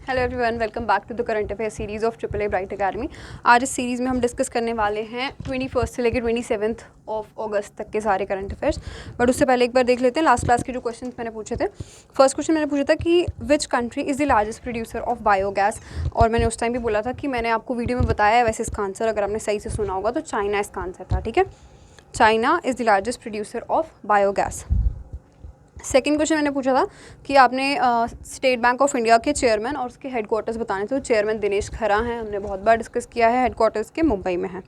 Hello everyone, welcome back to the current affair series of Triple A Bright Academy. आज इस series में हम discuss करने वाले हैं 21 से लेकर 27 ऑफ अगस्त तक के सारे करंट अफेयर्स। बट उससे पहले एक बार देख लेते हैं लास्ट क्लास के जो क्वेश्चंस मैंने पूछे थे। फर्स्ट क्वेश्चन मैंने पूछा था कि which country is the largest producer of biogas, और मैंने उस टाइम भी बोला था कि मैंने आपको वीडियो में बताया है वैसे इसका आंसर, अगर आपने सही से सुना होगा तो चाइना इसका आंसर था। ठीक है, China is the largest producer of biogas. Second question मैंने पूछा था कि आपने स्टेट बैंक ऑफ इंडिया के चेयरमैन और उसके हेडक्वार्टर्स बताने थे। तो चेयरमैन दिनेश खरा हैं, हमने बहुत बार डिस्कस किया है, हेडक्वार्टर्स के मुंबई में है।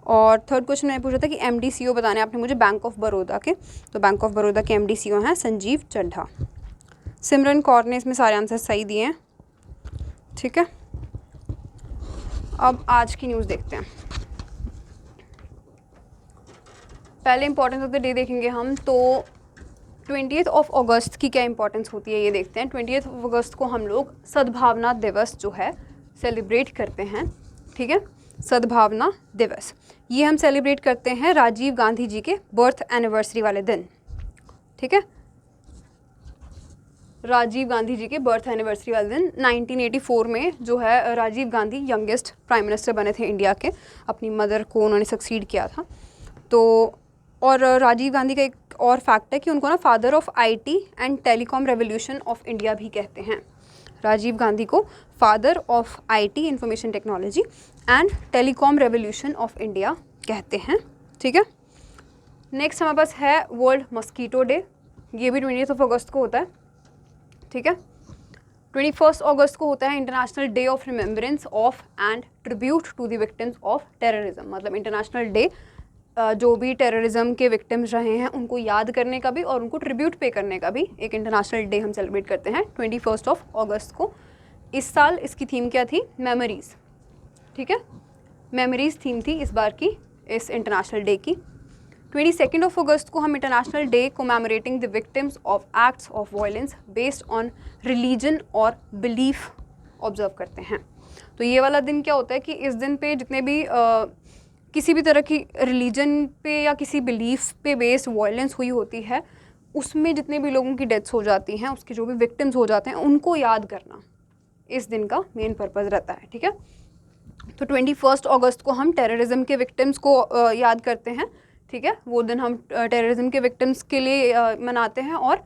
और थर्ड क्वेश्चन मैंने पूछा था कि एमडी सीईओ बताने आपने मुझे बैंक ऑफ बड़ौदा के। तो बैंक ऑफ बड़ौदा के एमडी सीईओ हैं संजीव चड्ढा। सिमरन कौर ने इसमें सारे आंसर सही दिए हैं। ठीक है, अब आज की न्यूज़ देखते हैं। पहले इंपॉर्टेंस ऑफ द डे देखेंगे हम, तो 20 अगस्त की क्या इंपॉर्टेंस होती है ये देखते हैं। 20 अगस्त को हम लोग सद्भावना दिवस जो है सेलिब्रेट करते हैं। ठीक है, सद्भावना दिवस ये हम सेलिब्रेट करते हैं राजीव गांधी जी के बर्थ एनिवर्सरी वाले दिन। ठीक है, राजीव गांधी जी के बर्थ एनिवर्सरी वाले दिन 1984 में जो है Rajiv Gandhi youngest prime minister बने थे इंडिया के। अपनी मदर को उन्होंने सक्सीड किया था। तो और राजीव गांधी का एक और फैक्ट है कि उनको ना father of IT and telecom revolution of India भी कहते हैं। राजीव गांधी को father of IT information technology and telecom revolution of India कहते हैं। ठीक है, नेक्स्ट हमारे पास है वर्ल्ड मस्कीटो डे। ये भी 20 अगस्त को होता है। ठीक है, 21 अगस्त को होता है international day of remembrance of and tribute to the victims of terrorism. मतलब इंटरनेशनल डे जो भी टेररिज्म के विक्टिम्स रहे हैं उनको याद करने का भी और उनको ट्रिब्यूट पे करने का भी एक इंटरनेशनल डे हम सेलिब्रेट करते हैं 21 अगस्त को। इस साल इसकी थीम क्या थी? मेमोरीज़। ठीक है, मेमोरीज़ थीम थी इस बार की इस इंटरनेशनल डे की। 22 अगस्त को हम international day commemorating the victims of acts of violence based on religion और बिलीफ ऑब्जर्व करते हैं। तो ये वाला दिन क्या होता है कि इस दिन पे जितने भी किसी भी तरह की रिलीजन पे या किसी बिलीफ पे बेस्ड वायलेंस हुई होती है, उसमें जितने भी लोगों की डेथ्स हो जाती हैं, उसके जो भी विक्टिम्स हो जाते हैं, उनको याद करना इस दिन का मेन पर्पज़ रहता है। ठीक है, तो 21 अगस्त को हम टेररिज्म के विक्टिम्स को याद करते हैं। ठीक है, वो दिन हम टेररिज्म के विक्टिम्स के लिए मनाते हैं। और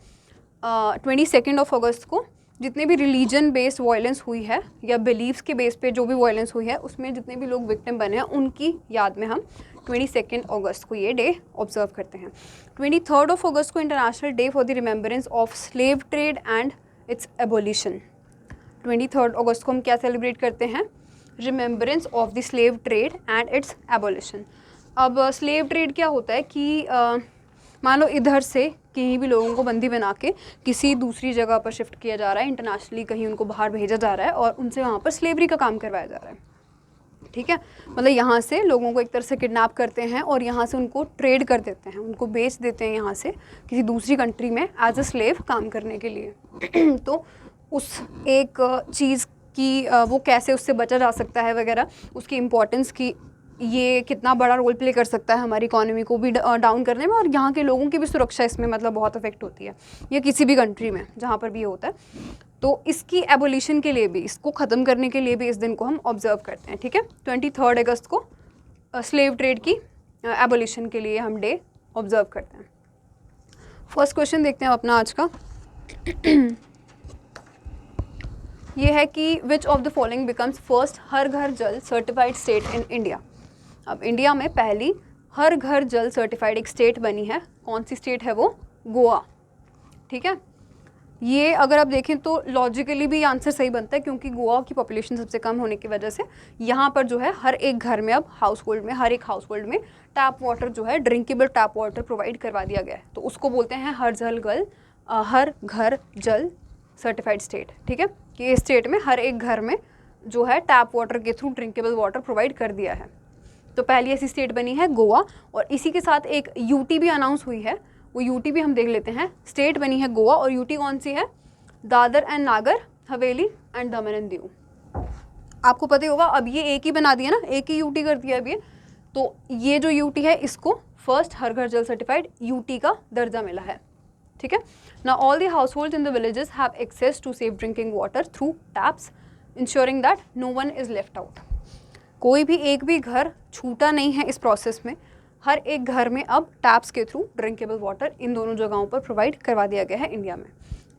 22 अगस्त को जितने भी रिलीजन बेस्ड वायलेंस हुई है या बिलीव्स के बेस पे जो भी वायलेंस हुई है, उसमें जितने भी लोग विक्टिम बने हैं उनकी याद में हम 22 अगस्त को ये डे ऑब्जर्व करते हैं। 23 अगस्त को international day for the remembrance of slave trade and it's abolition. 23 अगस्त को हम क्या सेलिब्रेट करते हैं? Remembrance of the slave trade and it's abolition. अब स्लेव ट्रेड क्या होता है कि मान लो इधर से कहीं भी लोगों को बंदी बना के किसी दूसरी जगह पर शिफ्ट किया जा रहा है, इंटरनेशनली कहीं उनको बाहर भेजा जा रहा है और उनसे वहाँ पर स्लेवरी का काम करवाया जा रहा है। ठीक है, मतलब यहाँ से लोगों को एक तरह से किडनैप करते हैं और यहाँ से उनको ट्रेड कर देते हैं, उनको बेच देते हैं यहाँ से किसी दूसरी कंट्री में एज अ स्लेव काम करने के लिए। तो उस एक चीज़ की वो कैसे उससे बचा जा सकता है वगैरह, उसकी इम्पोर्टेंस की ये कितना बड़ा रोल प्ले कर सकता है हमारी इकोनॉमी को भी डाउन करने में, और यहाँ के लोगों की भी सुरक्षा इसमें मतलब बहुत अफेक्ट होती है, या किसी भी कंट्री में जहाँ पर भी ये होता है। तो इसकी एबोलिशन के लिए भी, इसको ख़त्म करने के लिए भी इस दिन को हम ऑब्जर्व करते हैं। ठीक है, 23 अगस्त को स्लेव ट्रेड की एबोलिशन के लिए हम डे ऑब्जर्व करते हैं। फर्स्ट क्वेश्चन देखते हैं अपना आज का। ये है कि which of the following becomes first Har Ghar Jal certified state in India. अब इंडिया में पहली हर घर जल सर्टिफाइड एक स्टेट बनी है, कौन सी स्टेट है वो? गोवा। ठीक है, ये अगर आप देखें तो लॉजिकली भी आंसर सही बनता है, क्योंकि गोवा की पॉपुलेशन सबसे कम होने की वजह से यहाँ पर जो है हर एक घर में, अब हाउस होल्ड में, हर एक हाउस होल्ड में टैप वाटर जो है, ड्रिंकेबल टैप वाटर प्रोवाइड करवा दिया गया है। तो उसको बोलते हैं हर घर जल सर्टिफाइड स्टेट। ठीक है, कि इस स्टेट में हर एक घर में जो है टैप वाटर के थ्रू ड्रिंकेबल वाटर प्रोवाइड कर दिया है। तो पहली ऐसी स्टेट बनी है गोवा, और इसी के साथ एक यूटी भी अनाउंस हुई है, वो यूटी भी हम देख लेते हैं। स्टेट बनी है गोवा, और यूटी कौन सी है? Dadar and Nagar Haveli and Daman and Diu. आपको पता ही होगा, अब ये एक ही बना दिया ना, एक ही यूटी कर दिया अब ये। तो ये जो यूटी है इसको first Har Ghar Jal certified UT का दर्जा मिला है। ठीक है ना। All the households in the villages have access to safe drinking water through taps ensuring that no one is left out. कोई भी एक भी घर छूटा नहीं है इस प्रोसेस में। हर एक घर में अब टैप्स के थ्रू ड्रिंकेबल वाटर इन दोनों जगहों पर प्रोवाइड करवा दिया गया है इंडिया में।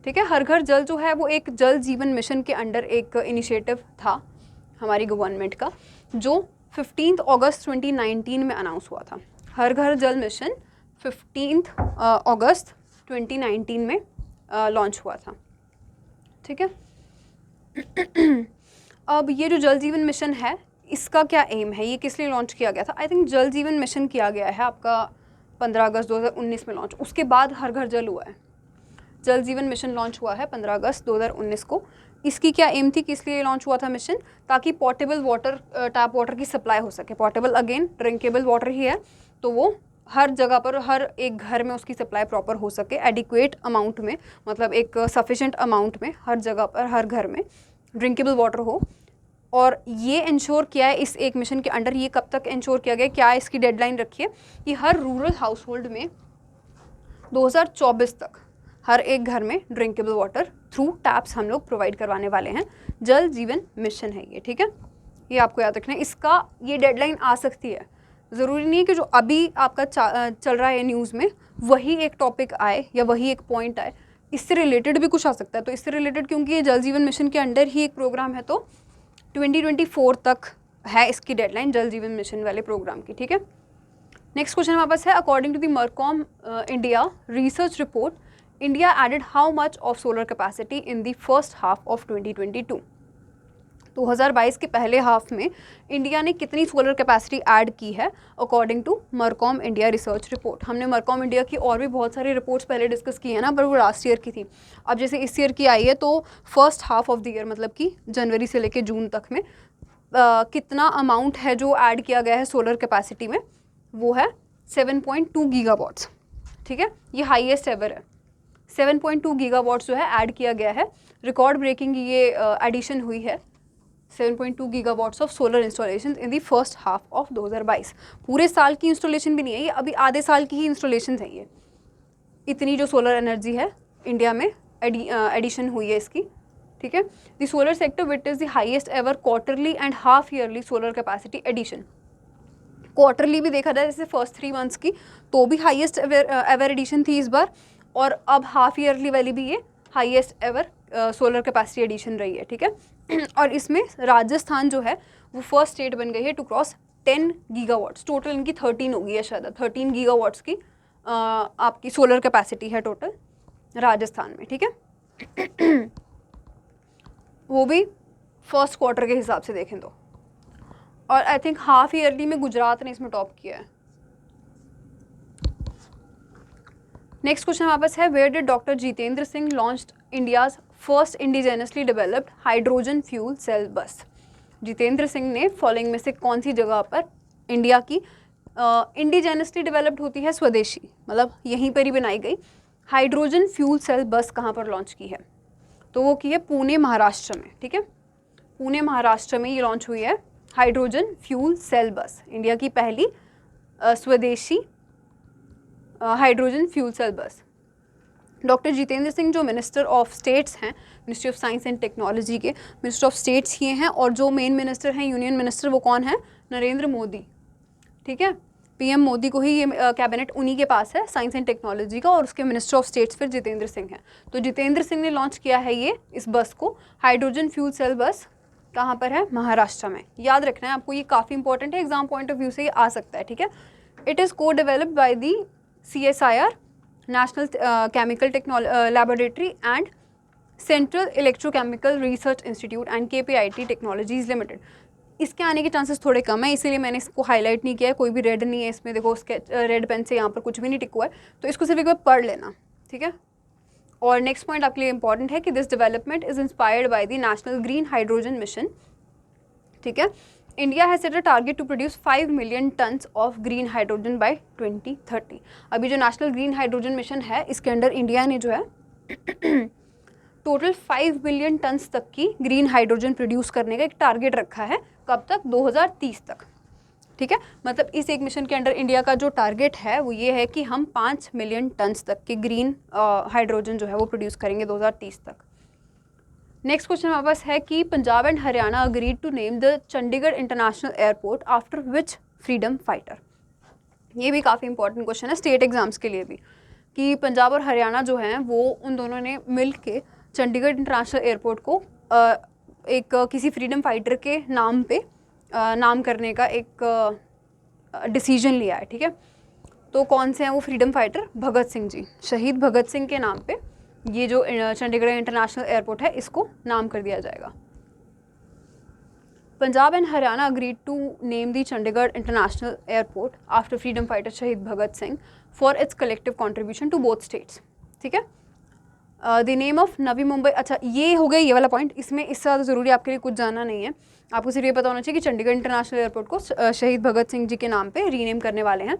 ठीक है, हर घर जल जो है वो एक जल जीवन मिशन के अंडर एक इनिशिएटिव था हमारी गवर्नमेंट का, जो 15 अगस्त 2019 में अनाउंस हुआ था। हर घर जल मिशन 15 अगस्त 2019 में लॉन्च हुआ था। ठीक है अब ये जो जल जीवन मिशन है इसका क्या एम है, ये किस लिए लॉन्च किया गया था? आई थिंक जल जीवन मिशन किया गया है आपका 15 अगस्त 2019 में लॉन्च, उसके बाद हर घर जल हुआ है। जल जीवन मिशन लॉन्च हुआ है 15 अगस्त 2019 को। इसकी क्या एम थी, किस लिए लॉन्च हुआ था मिशन? ताकि पोर्टेबल वाटर, टैप वाटर की सप्लाई हो सके। पोर्टेबल अगेन ड्रिंकेबल वाटर ही है, तो वो हर जगह पर हर एक घर में उसकी सप्लाई प्रॉपर हो सके एडिक्वेट अमाउंट में, मतलब एक सफिशेंट अमाउंट में हर जगह पर हर घर में ड्रिंकेबल वाटर हो। और ये इंश्योर किया है इस एक मिशन के अंडर। ये कब तक इंश्योर किया गया, क्या इसकी डेडलाइन रखी है कि हर रूरल हाउसहोल्ड में 2024 तक हर एक घर में ड्रिंकेबल वाटर थ्रू टैप्स हम लोग प्रोवाइड करवाने वाले हैं। जल जीवन मिशन है ये, ठीक है, ये आपको याद रखना है। इसका ये डेडलाइन आ सकती है, ज़रूरी नहीं है कि जो अभी आपका चल रहा है न्यूज़ में वही एक टॉपिक आए या वही एक पॉइंट आए, इससे रिलेटेड भी कुछ आ सकता है। तो इससे रिलेटेड क्योंकि ये जल जीवन मिशन के अंडर ही एक प्रोग्राम है, तो 2024 तक है इसकी डेडलाइन जल जीवन मिशन वाले प्रोग्राम की। ठीक है, नेक्स्ट क्वेश्चन हमारे पास है, according to the Mercom India research report, India added how much of solar capacity in the first half of 2022? 2022 के पहले हाफ में इंडिया ने कितनी सोलर कैपेसिटी ऐड की है according to Mercom India research report? हमने मरकॉम इंडिया की और भी बहुत सारी रिपोर्ट्स पहले डिस्कस की है ना, पर वो लास्ट ईयर की थी। अब जैसे इस ईयर की आई है, तो first half of the year मतलब कि जनवरी से लेकर जून तक में कितना अमाउंट है जो ऐड किया गया है सोलर कैपेसिटी में, वो है 7.2 गीगावाट्स। ठीक है, ये हाईएस्ट एवर है। 7.2 गीगावाट्स जो है ऐड किया गया है, रिकॉर्ड ब्रेकिंग ये एडिशन हुई है 7.2 gigawatts of solar installation in the first half of 2022। पूरे साल की इंस्टॉलेशन भी नहीं है ये, अभी आधे साल की ही इंस्टॉलेशन है ये। इतनी जो सोलर एनर्जी है इंडिया में एडिशन हुई है इसकी। ठीक है, the solar sector witness the highest ever quarterly and half yearly solar capacity addition. Quarterly भी देखा जाए जैसे फर्स्ट 3 मंथ्स की, तो भी हाईएस्ट एवर एडिशन थी इस बार, और अब हाफ ईयरली वाली भी ये highest ever solar capacity addition रही है। ठीक है, और इसमें राजस्थान जो है वो फर्स्ट स्टेट बन गई है टू क्रॉस 10 गीगावाट्स। टोटल इनकी 13 होगी है शायद, 13 गीगावाट्स की आपकी सोलर कैपेसिटी है टोटल राजस्थान में। ठीक है वो भी फर्स्ट क्वार्टर के हिसाब से देखें तो, और आई थिंक हाफ ईयरली में गुजरात ने इसमें टॉप किया है। नेक्स्ट क्वेश्चन हमारे पास है, where did doctor Jitendra Singh launched India's first indigenously developed hydrogen fuel cell bus? Jitendra Singh ने फॉलोइंग में से कौन सी जगह पर इंडिया की इंडिजेनसली डेवलप्ड होती है, स्वदेशी, मतलब यहीं पर ही बनाई गई हाइड्रोजन फ्यूल सेल बस कहाँ पर लॉन्च की है? तो वो की है पुणे महाराष्ट्र में। ठीक है, पुणे महाराष्ट्र में ये लॉन्च हुई है हाइड्रोजन फ्यूल सेल बस, इंडिया की पहली स्वदेशी हाइड्रोजन फ्यूल सेल बस। डॉक्टर जितेंद्र सिंह जो मिनिस्टर ऑफ स्टेट्स हैं, ministry of science and technology के मिनिस्टर ऑफ स्टेट्स ये हैं, और जो मेन मिनिस्टर हैं यूनियन मिनिस्टर वो कौन है? नरेंद्र मोदी। ठीक है, पीएम मोदी को ही ये कैबिनेट उन्हीं के पास है साइंस एंड टेक्नोलॉजी का, और उसके मिनिस्टर ऑफ स्टेट्स फिर जितेंद्र सिंह हैं। तो जितेंद्र सिंह ने लॉन्च किया है ये इस बस को, हाइड्रोजन फ्यूल सेल बस। कहाँ पर है? महाराष्ट्र में। याद रखना है आपको, ये काफ़ी इंपॉर्टेंट है, एग्जाम पॉइंट ऑफ व्यू से ये आ सकता है। ठीक है, इट इज़ को developed by the CSIR national chemical laboratory and central electrochemical research institute and KPIT technologies limited. इसके आने के चांसेस थोड़े कम है, इसीलिए मैंने इसको हाईलाइट नहीं किया है। कोई भी रेड नहीं है इसमें, देखो उसके रेड पेन से यहाँ पर कुछ भी नहीं टिका हुआ है, तो इसको सिर्फ एक बार पढ़ लेना। ठीक है, और नेक्स्ट पॉइंट आपके लिए इंपॉर्टेंट है कि this development is inspired by the national green hydrogen mission. ठीक है, India has set a target to produce 5 million tons of green hydrogen by 2030। अभी जो नेशनल ग्रीन हाइड्रोजन मिशन है इसके अंडर इंडिया ने जो है टोटल 5 मिलियन टन्स तक की ग्रीन हाइड्रोजन प्रोड्यूस करने का एक टारगेट रखा है। कब तक? 2030 तक। ठीक है, मतलब इस एक मिशन के अंडर इंडिया का जो टारगेट है वो ये है कि हम 5 मिलियन टन्स तक के ग्रीन हाइड्रोजन जो है वो प्रोड्यूस करेंगे 2030 तक। नेक्स्ट क्वेश्चन हमारे पास है कि Punjab and Haryana agreed to name the Chandigarh international airport after which freedom fighter. ये भी काफ़ी इंपॉर्टेंट क्वेश्चन है स्टेट एग्जाम्स के लिए भी, कि पंजाब और हरियाणा जो हैं वो उन दोनों ने मिल के चंडीगढ़ इंटरनेशनल एयरपोर्ट को एक किसी फ्रीडम फाइटर के नाम पे नाम करने का एक डिसीजन लिया है। ठीक है, तो कौन से हैं वो फ्रीडम फाइटर? भगत सिंह जी, शहीद भगत सिंह के नाम पे ये जो चंडीगढ़ इंटरनेशनल एयरपोर्ट है इसको नाम कर दिया जाएगा। Punjab and Haryana agreed to name the Chandigarh international airport after freedom fighter Shaheed Bhagat Singh for its collective contribution to both states. ठीक है, the name of Navi Mumbai. अच्छा, ये हो गया ये वाला पॉइंट, इसमें इससे ज़्यादा ज़रूरी आपके लिए कुछ जानना नहीं है, आपको सिर्फ ये पता होना चाहिए कि चंडीगढ़ इंटरनेशनल एयरपोर्ट को शहीद भगत सिंह जी के नाम पे रीनेम करने वाले हैं।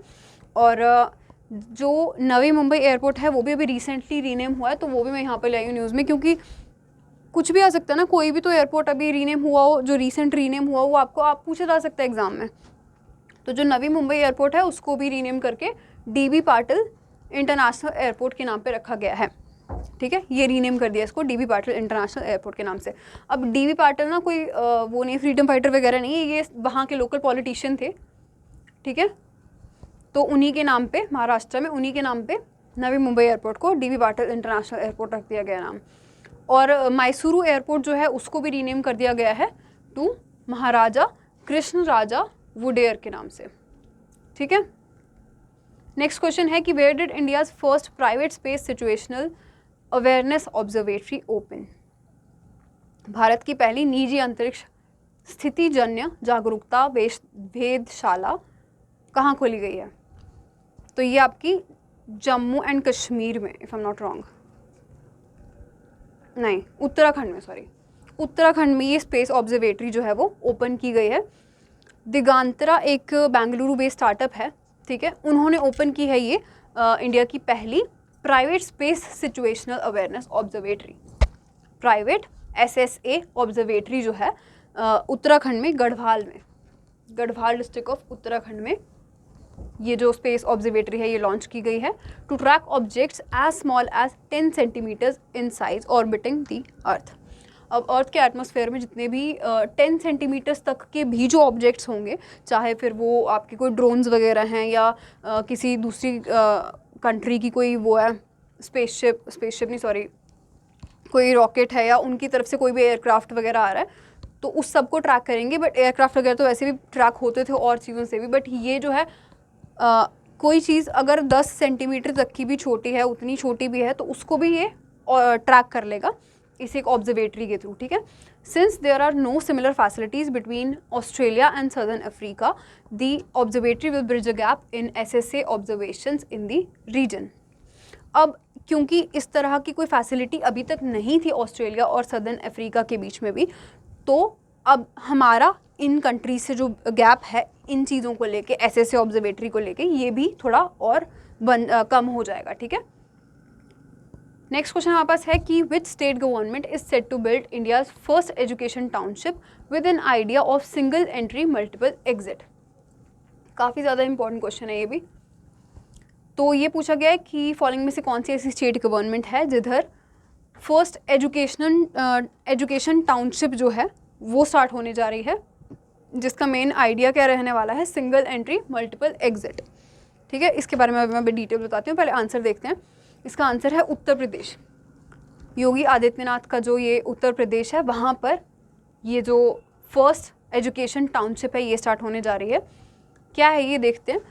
और जो नवी मुंबई एयरपोर्ट है वो भी अभी रिसेंटली रीनेम हुआ है, तो वो भी मैं यहाँ पर लाई हूँ न्यूज़ में, क्योंकि कुछ भी आ सकता है ना, कोई भी तो एयरपोर्ट अभी रीनेम हुआ हो, जो रिसेंट रीनेम हुआ वो आप पूछा जा सकता है एग्जाम में। तो जो नवी मुंबई एयरपोर्ट है उसको भी रीनेम करके DB पाटिल इंटरनेशनल एयरपोर्ट के नाम पे रखा गया है। ठीक है, ये रीनेम कर दिया इसको DB पाटिल इंटरनेशनल एयरपोर्ट के नाम से। अब DB पाटिल ना कोई वो नहीं, फ्रीडम फाइटर वगैरह नहीं है, ये वहाँ के लोकल पॉलिटिशियन थे। ठीक है, तो उन्हीं के नाम पे, महाराष्ट्र में उन्हीं के नाम पे नवी मुंबई एयरपोर्ट को DB पाटिल इंटरनेशनल एयरपोर्ट रख दिया गया नाम। और मैसूरू एयरपोर्ट जो है उसको भी रीनेम कर दिया गया है टू महाराजा कृष्ण राजा वुडेयर के नाम से। ठीक है, नेक्स्ट क्वेश्चन है कि where did India's first private space situational awareness observatory open. Bharat की पहली निजी अंतरिक्ष स्थितिजन्य जागरूकता वेधशाला कहाँ खोली गई है? तो ये आपकी जम्मू एंड कश्मीर में, if I am not wrong, नहीं उत्तराखंड में, सॉरी उत्तराखंड में ये स्पेस ऑब्जर्वेटरी जो है वो ओपन की गई है। दिगांतरा एक बेंगलुरु बेस्ड स्टार्टअप है। ठीक है, उन्होंने ओपन की है ये इंडिया की पहली private space situational awareness observatory, private SSA observatory जो है उत्तराखंड में गढ़वाल में, गढ़वाल डिस्ट्रिक्ट ऑफ उत्तराखंड में ये जो स्पेस ऑब्जर्वेटरी है ये लॉन्च की गई है to track objects as small as 10 centimetres in size orbiting the earth. अब अर्थ के एटमॉस्फेयर में जितने भी 10 सेंटीमीटर्स तक के भी जो ऑब्जेक्ट्स होंगे, चाहे फिर वो आपके कोई ड्रोन्स वगैरह हैं या किसी दूसरी कंट्री की कोई वो है स्पेसशिप नहीं सॉरी कोई रॉकेट है या उनकी तरफ से कोई भी एयरक्राफ्ट वगैरह आ रहा है, तो उस सबको ट्रैक करेंगे। बट एयरक्राफ्ट वगैरह तो वैसे भी ट्रैक होते थे और चीज़ों से भी, बट ये जो है कोई चीज़ अगर 10 सेंटीमीटर तक की भी छोटी है, उतनी छोटी भी है, तो उसको भी ये ट्रैक कर लेगा इस एक ऑब्जर्वेटरी के थ्रू। ठीक है, since there are no similar facilities between Australia and southern Africa, the observatory will bridge a gap in SSA observations in the region. अब क्योंकि इस तरह की कोई फैसिलिटी अभी तक नहीं थी ऑस्ट्रेलिया और सदर्न अफ्रीका के बीच में भी, तो अब हमारा इन कंट्रीज से जो गैप है इन चीज़ों को लेके, SSA ऑब्जर्वेटरी को लेके, ये भी थोड़ा और कम हो जाएगा। ठीक है, नेक्स्ट क्वेश्चन हमारे पास है कि which state government is set to build India's first education township with an idea of single entry multiple exit. काफ़ी ज़्यादा इंपॉर्टेंट क्वेश्चन है ये भी। तो ये पूछा गया है कि फॉलोइंग में से कौन सी ऐसी स्टेट गवर्नमेंट है जिधर फर्स्ट एजुकेशन टाउनशिप जो है वो स्टार्ट होने जा रही है, जिसका मेन आइडिया क्या रहने वाला है? Single entry multiple exit. ठीक है, इसके बारे में मैं डिटेल बताती हूँ, पहले आंसर देखते हैं। इसका आंसर है उत्तर प्रदेश। योगी आदित्यनाथ का जो ये उत्तर प्रदेश है वहाँ पर ये जो फर्स्ट एजुकेशन टाउनशिप है ये स्टार्ट होने जा रही है। क्या है ये देखते हैं।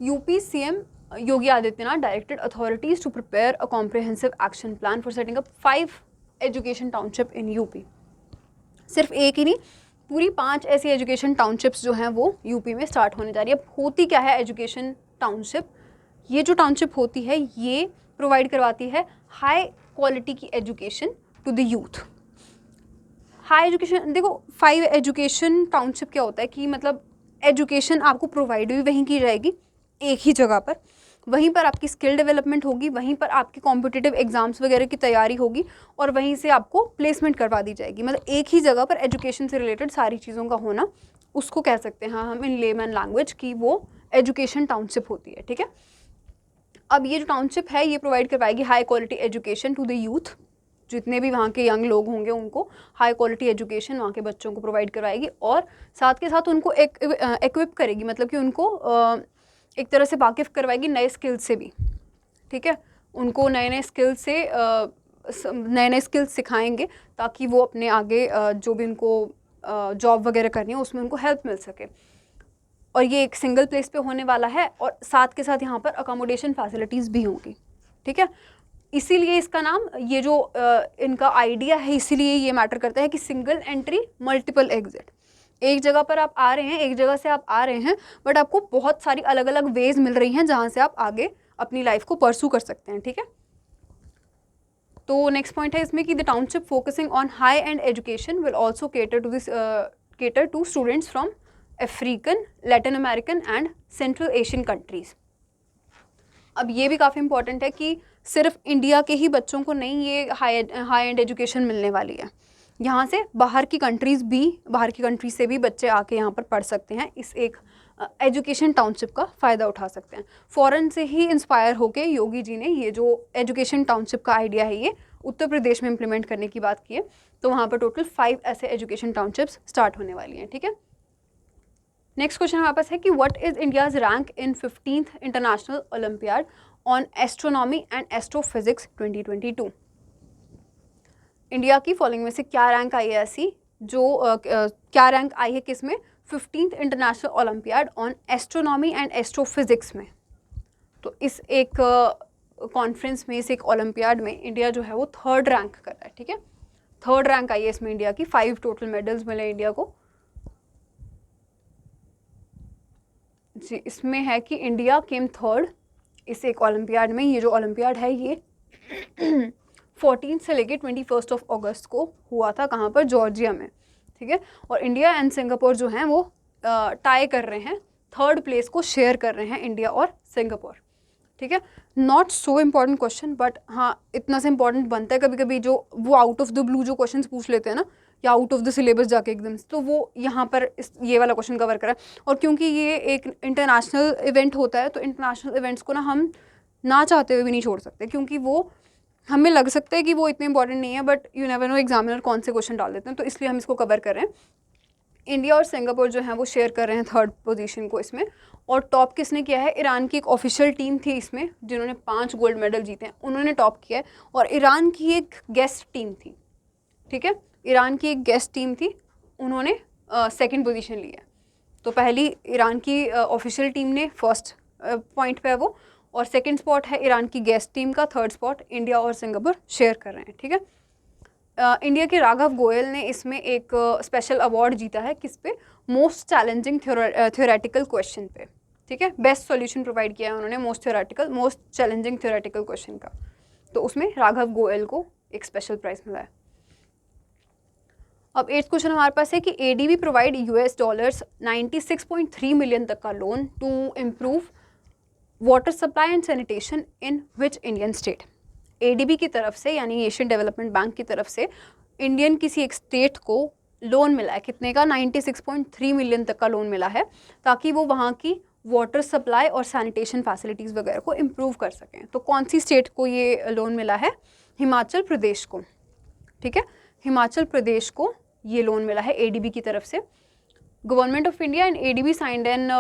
UP CM Yogi Adityanath directed authorities to prepare a comprehensive action plan for setting up 5 education township in UP. सिर्फ एक ही नहीं, पूरी 5 ऐसी एजुकेशन टाउनशिप्स जो हैं वो यूपी में स्टार्ट होने जा रही है। अब होती क्या है एजुकेशन टाउनशिप? ये जो टाउनशिप होती है ये प्रोवाइड करवाती है हाई क्वालिटी की education to the youth. High education, देखो 5 एजुकेशन टाउनशिप क्या होता है कि मतलब एजुकेशन आपको प्रोवाइड भी वहीं की जाएगी एक ही जगह पर, वहीं पर आपकी स्किल डेवलपमेंट होगी, वहीं पर आपके कॉम्पिटिटिव एग्जाम्स वगैरह की तैयारी होगी और वहीं से आपको प्लेसमेंट करवा दी जाएगी। मतलब एक ही जगह पर एजुकेशन से रिलेटेड सारी चीज़ों का होना उसको कह सकते हैं हम इन लेमैन लैंग्वेज कि वो एजुकेशन टाउनशिप होती है, ठीक है। अब ये जो टाउनशिप है ये प्रोवाइड करवाएगी high quality education to the youth, जितने भी वहाँ के यंग लोग होंगे उनको हाई क्वालिटी एजुकेशन वहाँ के बच्चों को प्रोवाइड करवाएगी, और साथ के साथ उनको एक्विप करेगी, मतलब कि उनको एक तरह से वाकिफ़ करवाएगी नए स्किल्स से भी, ठीक है। उनको नए नए स्किल्स से नए नए स्किल्स सिखाएंगे ताकि वो अपने आगे जो भी उनको जॉब वगैरह करनी है उसमें उनको हेल्प मिल सके। और ये एक सिंगल प्लेस पे होने वाला है, और साथ के साथ यहाँ पर अकोमोडेशन फैसिलिटीज़ भी होंगी, ठीक है। इसीलिए इसका नाम, ये जो इनका आइडिया है, इसीलिए ये मैटर करता है कि सिंगल एंट्री मल्टीपल एग्जिट। एक जगह पर आप आ रहे हैं, एक जगह से आप आ रहे हैं, बट आपको बहुत सारी अलग अलग वेज मिल रही हैं जहाँ से आप आगे अपनी लाइफ को परसू कर सकते हैं, ठीक है। तो नेक्स्ट पॉइंट है इसमें कि the township focusing on high end education will also cater to students from African, Latin American and Central Asian countries. अब ये भी काफ़ी इंपॉर्टेंट है कि सिर्फ इंडिया के ही बच्चों को नहीं ये हाई एंड एजुकेशन मिलने वाली है, यहाँ से बाहर की कंट्रीज से भी बच्चे आके यहाँ पर पढ़ सकते हैं, इस एक एजुकेशन टाउनशिप का फ़ायदा उठा सकते हैं। फ़ॉरेन से ही इंस्पायर होके योगी जी ने ये जो एजुकेशन टाउनशिप का आइडिया है ये उत्तर प्रदेश में इम्प्लीमेंट करने की बात की है। तो वहाँ पर टोटल 5 ऐसे एजुकेशन टाउनशिप्स स्टार्ट होने वाली हैं, ठीक है। नेक्स्ट क्वेश्चन हमारे पास है कि what is India's rank in 15th international olympiad on astronomy and astrophysics 2022। India की फॉलोइंग में से क्या रैंक आई है ऐसी जो क्या रैंक आई है किस में, 15th international olympiad on astronomy and astrophysics में। तो इस एक कॉन्फ्रेंस में, इस एक ओलंपियाड में इंडिया जो है वो 3rd रैंक कर रहा है, ठीक है। 3rd रैंक आई है इसमें इंडिया की, 5 टोटल मेडल्स मिले इंडिया को जी। इसमें है कि इंडिया केम 3rd इस एक ओलंपियाड में। ये जो ओलंपियाड है ये 14 से लेके 21 अगस्त को हुआ था, कहाँ पर, जॉर्जिया में, ठीक है। और इंडिया एंड सिंगापुर जो हैं वो टाई कर रहे हैं, 3rd प्लेस को शेयर कर रहे हैं इंडिया और सिंगापुर, ठीक है। Not so important question, but हाँ इतना से इम्पॉर्टेंट बनता है कभी कभी जो वो आउट ऑफ द ब्लू जो क्वेश्चन पूछ लेते हैं ना, या आउट ऑफ द सिलेबस जाके एकदम से, तो वो यहाँ पर ये वाला क्वेश्चन कवर करा है। और क्योंकि ये एक इंटरनेशनल इवेंट होता है तो इंटरनेशनल इवेंट्स को ना हम ना चाहते हुए भी नहीं छोड़ सकते, क्योंकि वो हमें लग सकता है कि वो इतने इंपॉर्टेंट नहीं है, but you never know examiner कौन से क्वेश्चन डाल देते हैं, तो इसलिए हम इसको कवर कर रहे हैं। इंडिया और सिंगापुर जो है वो शेयर कर रहे हैं 3rd पोजीशन को इसमें। और टॉप किसने किया है, ईरान की एक ऑफिशियल टीम थी इसमें जिन्होंने 5 गोल्ड मेडल जीते हैं, उन्होंने टॉप किया है। और ईरान की एक गेस्ट टीम थी, ठीक है, ईरान की एक गेस्ट टीम थी, उन्होंने 2nd पोजीशन ली है। तो पहली ईरान की ऑफिशियल टीम ने 1st पॉइंट पे है वो, और 2nd स्पॉट है ईरान की गेस्ट टीम का, 3rd स्पॉट इंडिया और सिंगापुर शेयर कर रहे हैं, ठीक है। इंडिया के राघव गोयल ने इसमें एक स्पेशल अवार्ड जीता है, किस पे, मोस्ट चैलेंजिंग थ्योरेटिकल क्वेश्चन पे, ठीक है। बेस्ट सॉल्यूशन प्रोवाइड किया है उन्होंने मोस्ट चैलेंजिंग थ्योरेटिकल क्वेश्चन का, तो उसमें राघव गोयल को एक स्पेशल प्राइज मिला है। अब 8th क्वेश्चन हमारे पास है कि ADB प्रोवाइड $96.3 मिलियन तक का loan to improve water supply and sanitation in which Indian state. ADB की तरफ से, यानी एशियन डेवलपमेंट बैंक की तरफ से इंडियन किसी एक स्टेट को लोन मिला है, कितने का, 96.3 मिलियन तक का लोन मिला है, ताकि वो वहाँ की वाटर सप्लाई और सैनिटेशन फैसिलिटीज़ वगैरह को इम्प्रूव कर सकें। तो कौन सी स्टेट को ये लोन मिला है, हिमाचल प्रदेश को, ठीक है, हिमाचल प्रदेश को ये लोन मिला है ADB की तरफ से। Government of India and ADB signed an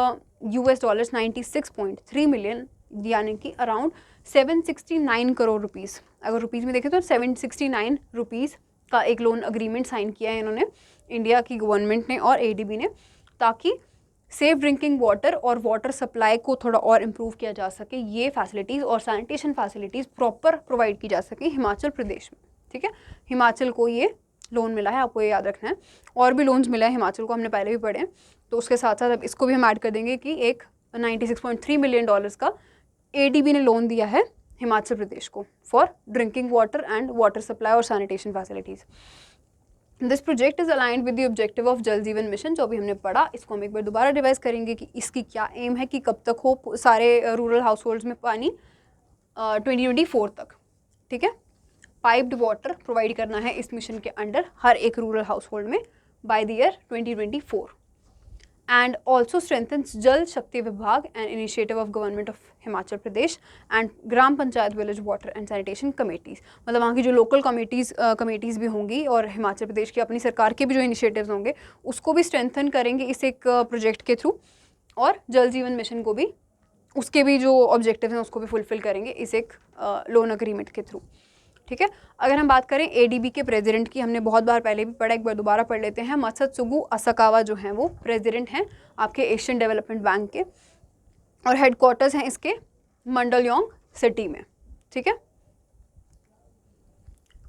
$96.3 million, यानी कि अराउंड 769 करोड़ रुपीज़, अगर रुपीज़ में देखें तो 769 रुपीज़ का एक लोन अग्रीमेंट साइन किया है इन्होंने, इंडिया की गवर्नमेंट ने और ADB ने, ताकि सेफ ड्रिंकिंग वाटर और वाटर सप्लाई को थोड़ा और इम्प्रूव किया जा सके, ये फैसिलिटीज़ और सैनिटेशन फैसिलिटीज़ प्रॉपर प्रोवाइड की जा सके हिमाचल प्रदेश में, ठीक है। हिमाचल को ये लोन मिला है, आपको ये याद रखना है। और भी लोन्स मिला है हिमाचल को, हमने पहले भी पढ़े हैं, तो उसके साथ साथ अब इसको भी हम ऐड कर देंगे कि एक $96.3 मिलियन का ADB ने लोन दिया है हिमाचल प्रदेश को for drinking water and water supply और sanitation facilities. This project is aligned with the objective of Jal Jeevan mission, जो अभी हमने पढ़ा, इसको हम एक बार दोबारा रिवाइज करेंगे कि इसकी क्या एम है, कि कब तक हो सारे रूरल हाउस होल्ड्स में पानी 2024 तक, ठीक है। पाइप्ड वाटर प्रोवाइड करना है इस मिशन के अंडर हर एक रूरल हाउस होल्ड में by the year 2024। and also strengthens Jal Shakti Vibhag, an initiative of government of Himachal Pradesh and Gram Panchayat Village Water and Sanitation Committees. मतलब वहाँ की जो लोकल कमेटीज़ भी होंगी और हिमाचल प्रदेश की अपनी सरकार के भी जो इनिशिएटिव्स होंगे उसको भी स्ट्रेंथन करेंगे इस एक प्रोजेक्ट के थ्रू, और जल जीवन मिशन को भी उसके भी जो ऑब्जेक्टिव्स हैं उसको भी फुलफिल करेंगे इस एक लोन अग्रीमेंट के थ्रू। ठीक है, अगर हम बात करें एडीबी के प्रेसिडेंट की, हमने बहुत बार पहले भी पढ़ा, एक बार दोबारा पढ़ लेते हैं। मत्सुत्सुगु असाकावा जो हैं वो प्रेसिडेंट हैं आपके एशियन डेवलपमेंट बैंक के, और हेडक्वार्टर्स हैं इसके मंडलयोंग सिटी में। ठीक है,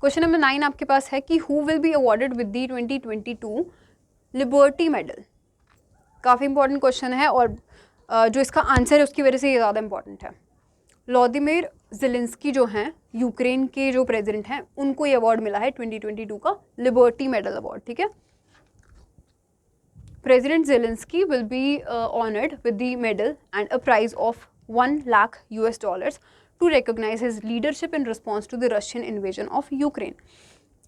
क्वेश्चन नंबर 9 आपके पास है कि who will be awarded with the 2022 liberty medal. काफ़ी इंपॉर्टेंट क्वेश्चन है और जो इसका आंसर है उसकी वजह से ये ज़्यादा इंपॉर्टेंट है। व्लादिमीर ज़ेलेंस्की जो हैं यूक्रेन के जो प्रेसिडेंट हैं उनको ये अवार्ड मिला है 2022 का लिबर्टी मेडल अवार्ड। ठीक है, president Zelensky will be honoured with the medal and a prize of $1 lakh to recognise his leadership in response to the Russian invasion of Ukraine.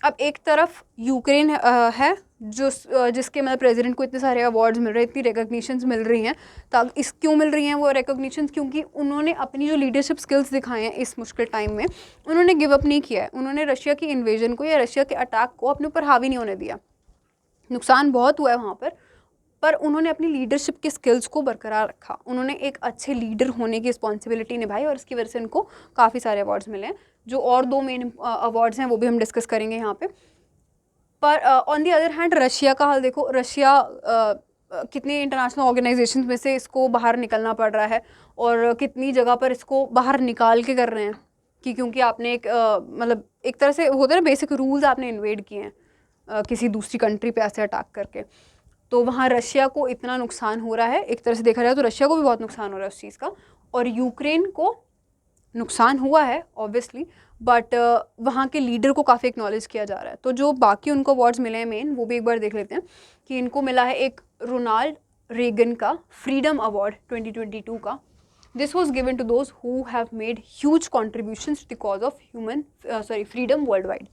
अब एक तरफ यूक्रेन है जिसके मतलब प्रेसिडेंट को इतने सारे अवार्ड्स मिल रहे हैं, इतनी रिकॉग्निशंस मिल रही हैं, क्यों मिल रही हैं वो रिकॉग्निशंस? क्योंकि उन्होंने अपनी जो लीडरशिप स्किल्स दिखाए हैं इस मुश्किल टाइम में, उन्होंने गिव अप नहीं किया है, उन्होंने रशिया की इन्वेजन को या रशिया के अटैक को अपने ऊपर हावी नहीं होने दिया। नुकसान बहुत हुआ है वहाँ पर उन्होंने अपनी लीडरशिप के स्किल्स को बरकरार रखा, उन्होंने एक अच्छे लीडर होने की रिस्पॉन्सिबिलिटी निभाई और इसकी वजह से उनको काफ़ी सारे अवार्ड्स मिले हैं। जो और 2 मेन अवार्ड्स हैं वो भी हम डिस्कस करेंगे यहाँ पे। पर on the other hand Russia का हाल देखो, रशिया कितने इंटरनेशनल ऑर्गेनाइजेशंस में से इसको बाहर निकलना पड़ रहा है और कितनी जगह पर इसको बाहर निकाल के कर रहे हैं कि क्योंकि आपने एक मतलब एक तरह से होता है ना, बेसिक रूल्स आपने इन्वेड किए हैं किसी दूसरी कंट्री पे ऐसे अटैक करके, तो वहाँ रशिया को इतना नुकसान हो रहा है। एक तरह से देखा जाए तो रशिया को भी बहुत नुकसान हो रहा है उस चीज़ का, और यूक्रेन को नुकसान हुआ है ऑब्वियसली, बट वहाँ के लीडर को काफ़ी एक्नॉलेज किया जा रहा है। तो जो बाकी उनको अवार्ड्स मिले हैं मेन, वो भी एक बार देख लेते हैं कि इनको मिला है एक रोनाल्ड रेगन का फ्रीडम अवार्ड 2022 का। This was given to those who have made huge contributions to the cause of freedom world wide.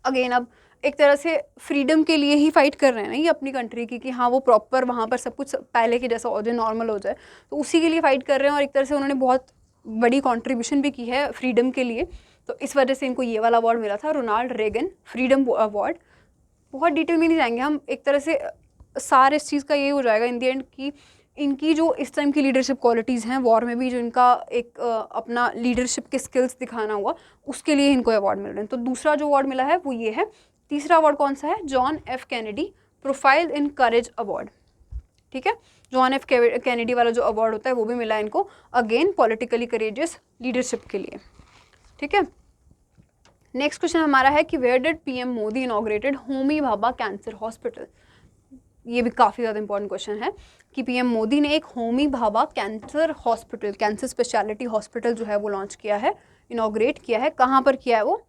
Again अब एक तरह से फ्रीडम के लिए ही फाइट कर रहे हैं ना ये अपनी कंट्री की, कि हाँ वो प्रॉपर वहाँ पर सब कुछ पहले के जैसा हो जाए, नॉर्मल हो जाए, तो उसी के लिए फाइट कर रहे हैं और एक तरह से उन्होंने बहुत बड़ी कंट्रीब्यूशन भी की है फ्रीडम के लिए। तो इस वजह से इनको ये वाला अवार्ड मिला था, रोनाल्ड रेगन फ्रीडम अवार्ड। बहुत डिटेल में नहीं जाएंगे हम, एक तरह से सारे इस चीज़ का ये हो जाएगा इन दी एंड कि इनकी जो इस टाइम की लीडरशिप क्वालिटीज़ हैं वॉर में भी, जो इनका एक अपना लीडरशिप के स्किल्स दिखाना हुआ, उसके लिए इनको अवार्ड मिल रहे हैं। तो दूसरा जो अवार्ड मिला है वो ये है। तीसरा अवार्ड कौन सा है? John F Kennedy profile in courage award. ठीक है, जॉन एफ कैनेडी वाला जो अवार्ड होता है वो भी मिला है इनको, अगेन पॉलिटिकली करेजियस लीडरशिप के लिए। ठीक है, नेक्स्ट क्वेश्चन हमारा है कि where did PM Modi inaugurated Homi Bhabha cancer hospital. ये भी काफ़ी ज़्यादा इंपॉर्टेंट क्वेश्चन है कि पीएम मोदी ने एक Homi Bhabha cancer hospital, cancer speciality hospital जो है वो लॉन्च किया है, इनॉग्रेट किया है। कहाँ पर किया है वो?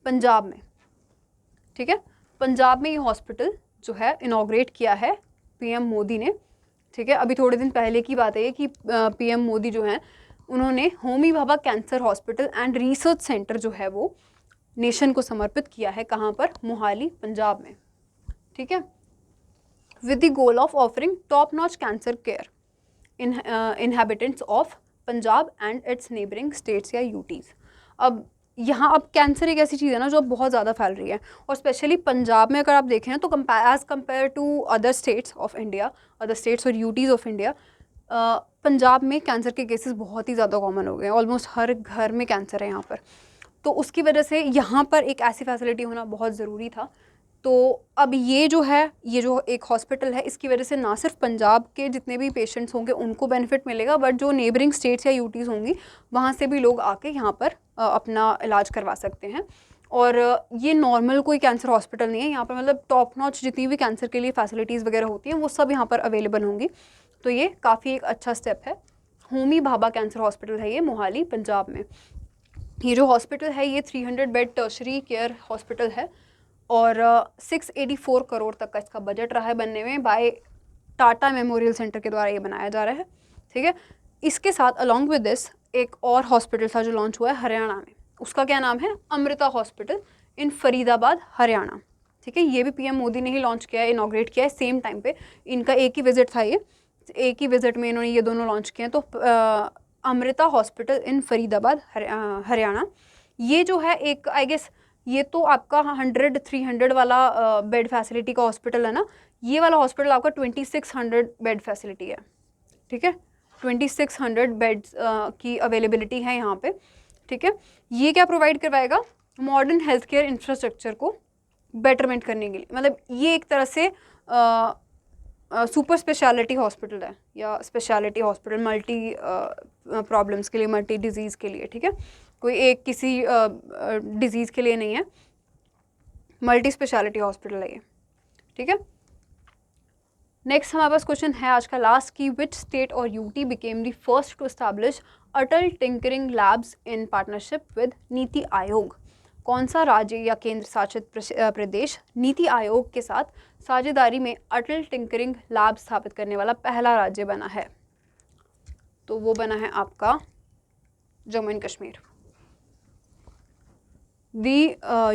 पंजाब में। ठीक है, पंजाब में ये हॉस्पिटल जो है इनॉग्रेट किया है पीएम मोदी ने। ठीक है, अभी थोड़े दिन पहले की बात है कि पीएम मोदी जो हैं उन्होंने Homi Bhabha cancer hospital and research centre जो है वो नेशन को समर्पित किया है। कहाँ पर? मोहाली, पंजाब में। ठीक है, with the goal of offering top-notch cancer care in inhabitants of Punjab and it's neighbouring states या यूटीज़। अब यहाँ अब कैंसर एक ऐसी चीज़ है ना जो अब बहुत ज़्यादा फैल रही है, और स्पेशली पंजाब में अगर आप देखें ना तो as compare to other states of India, other states और यूटीज़ ऑफ इंडिया, पंजाब में कैंसर के केसेस बहुत ही ज़्यादा कॉमन हो गए हैं। ऑलमोस्ट हर घर में कैंसर है यहाँ पर। तो उसकी वजह से यहाँ पर एक ऐसी फैसिलिटी होना बहुत ज़रूरी था। तो अब ये जो है, ये जो एक हॉस्पिटल है, इसकी वजह से ना सिर्फ पंजाब के जितने भी पेशेंट्स होंगे उनको बेनिफिट मिलेगा, बट जो नेबरिंग स्टेट्स या यूटीज़ होंगी वहाँ से भी लोग आके यहाँ पर अपना इलाज करवा सकते हैं। और ये नॉर्मल कोई कैंसर हॉस्पिटल नहीं है, यहाँ पर मतलब टॉप नॉच जितनी भी कैंसर के लिए फैसिलिटीज़ वगैरह होती हैं वो सब यहाँ पर अवेलेबल होंगी। तो ये काफ़ी एक अच्छा स्टेप है। होमी भाभा कैंसर हॉस्पिटल है ये मोहाली, पंजाब में। ये जो हॉस्पिटल है ये 300 बेड टर्शरी केयर हॉस्पिटल है और 684 करोड़ तक का इसका बजट रहा है बनने में। बाय टाटा मेमोरियल सेंटर के द्वारा ये बनाया जा रहा है। ठीक है, इसके साथ अलॉन्ग विद दिस एक और हॉस्पिटल था जो लॉन्च हुआ है हरियाणा में, उसका क्या नाम है? Amrita hospital in Faridabad, Haryana. ठीक है, ये भी पीएम मोदी ने ही लॉन्च किया है, इनॉग्रेट किया है सेम टाइम पे, इनका एक ही विजिट था, ये एक ही विजिट में इन्होंने ये दोनों लॉन्च किए हैं। तो अमृता हॉस्पिटल इन फरीदाबाद हरियाणा, ये जो है एक आई गेस ये तो आपका 100-300 वाला बेड फैसिलिटी का हॉस्पिटल है ना, ये वाला हॉस्पिटल आपका 2600 बेड फैसिलिटी है, ठीक है, 2600 बेड्स की अवेलेबिलिटी है यहाँ पे, ठीक है। ये क्या प्रोवाइड करवाएगा, मॉडर्न हेल्थ केयर इंफ्रास्ट्रक्चर को बेटरमेंट करने के लिए, मतलब ये एक तरह से सुपर स्पेशलिटी हॉस्पिटल है या स्पेशलिटी हॉस्पिटल मल्टी प्रॉब्लम्स के लिए, मल्टी डिजीज़ के लिए, ठीक है, कोई एक किसी डिजीज़ के लिए नहीं है, मल्टी स्पेशलिटी हॉस्पिटल है ये, ठीक है। नेक्स्ट हमारे पास क्वेश्चन है आज का लास्ट की विच स्टेट और UT became the first to establish Atal tinkering labs in partnership with NITI Aayog. कौन सा राज्य या केंद्र शासित प्रदेश नीति आयोग के साथ साझेदारी में अटल टिंकरिंग लैब स्थापित करने वाला पहला राज्य बना है? तो वो बना है आपका Jammu and Kashmir. The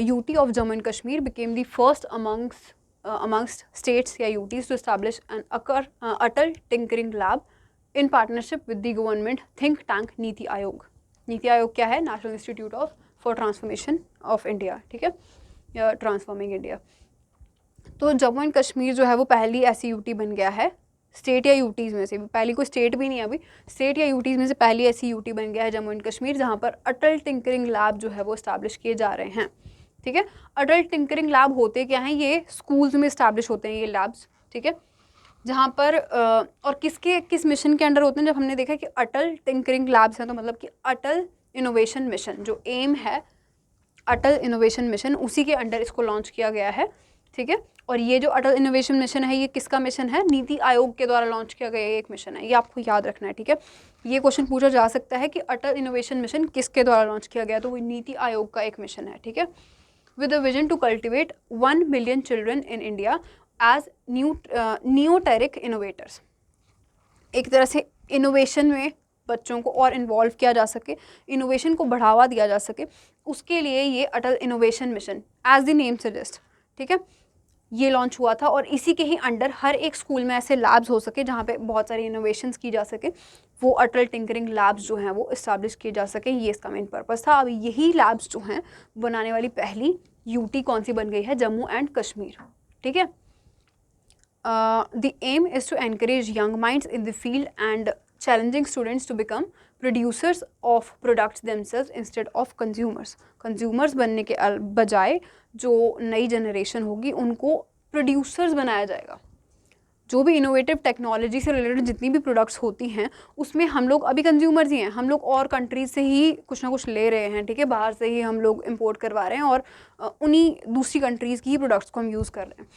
UT of Jammu and Kashmir became the first amongst states या UTs to establish an Atal Tinkering Lab in partnership with the government think tank NITI Aayog. NITI Aayog क्या है? National institute for transformation of India, ठीक है, या transforming India. तो Jammu and Kashmir जो है वो पहली ऐसी यूटी बन गया है, स्टेट या यूटीज़ में से, पहली कोई स्टेट भी नहीं है अभी, स्टेट या यूटीज़ में से पहली ऐसी यूटी बन गया है जम्मू एंड कश्मीर, जहाँ पर अटल टिंकरिंग लैब जो है वो इस्टेब्लिश किए जा रहे हैं, ठीक है। अटल टिंकरिंग लैब होते क्या हैं? ये स्कूल्स में इस्टेब्लिश होते हैं ये लैब्स, ठीक है, जहाँ पर और किस मिशन के अंडर होते हैं? जब हमने देखा कि अटल टिंकरिंग लैब्स हैं तो मतलब कि अटल इनोवेशन मिशन जो एम है, अटल इनोवेशन मिशन, उसी के अंडर इसको लॉन्च किया गया है, ठीक है। और ये जो अटल इनोवेशन मिशन है ये किसका मिशन है? नीति आयोग के द्वारा लॉन्च किया गया एक मिशन है, ये आपको याद रखना है, ठीक है। ये क्वेश्चन पूछा जा सकता है कि अटल इनोवेशन मिशन किसके द्वारा लॉन्च किया गया, तो वो नीति आयोग का एक मिशन है, ठीक है। With a vision to cultivate 1 million children in India as neoteric innovators, एक तरह से इनोवेशन में बच्चों को और इन्वॉल्व किया जा सके, इनोवेशन को बढ़ावा दिया जा सके, उसके लिए ये Atal Innovation Mission as the name suggest, ठीक है, ये लॉन्च हुआ था। और इसी के ही अंडर हर एक स्कूल में ऐसे लैब्स हो सके जहाँ पे बहुत सारी इनोवेशंस की जा सके, वो अटल टिंकरिंग लैब्स जो हैं वो इस्टेब्लिश किए जा सके, ये इसका मेन पर्पस था। अब यही लैब्स जो हैं बनाने वाली पहली यूटी कौन सी बन गई है? जम्मू एंड कश्मीर, ठीक है। The aim is to encourage young minds in the field and challenging students to become producers of products themselves instead of consumers। consumers बनने के बजाय जो नई जनरेशन होगी उनको प्रोड्यूसर्स बनाया जाएगा। जो भी इनोवेटिव टेक्नोलॉजी से रिलेटेड जितनी भी प्रोडक्ट्स होती हैं उसमें हम लोग अभी कंज्यूमर्स ही हैं, हम लोग और कंट्रीज से ही कुछ ना कुछ ले रहे हैं, ठीक है, बाहर से ही हम लोग इंपोर्ट करवा रहे हैं और उन्हीं दूसरी कंट्रीज़ की ही प्रोडक्ट्स को हम यूज़ कर रहे हैं।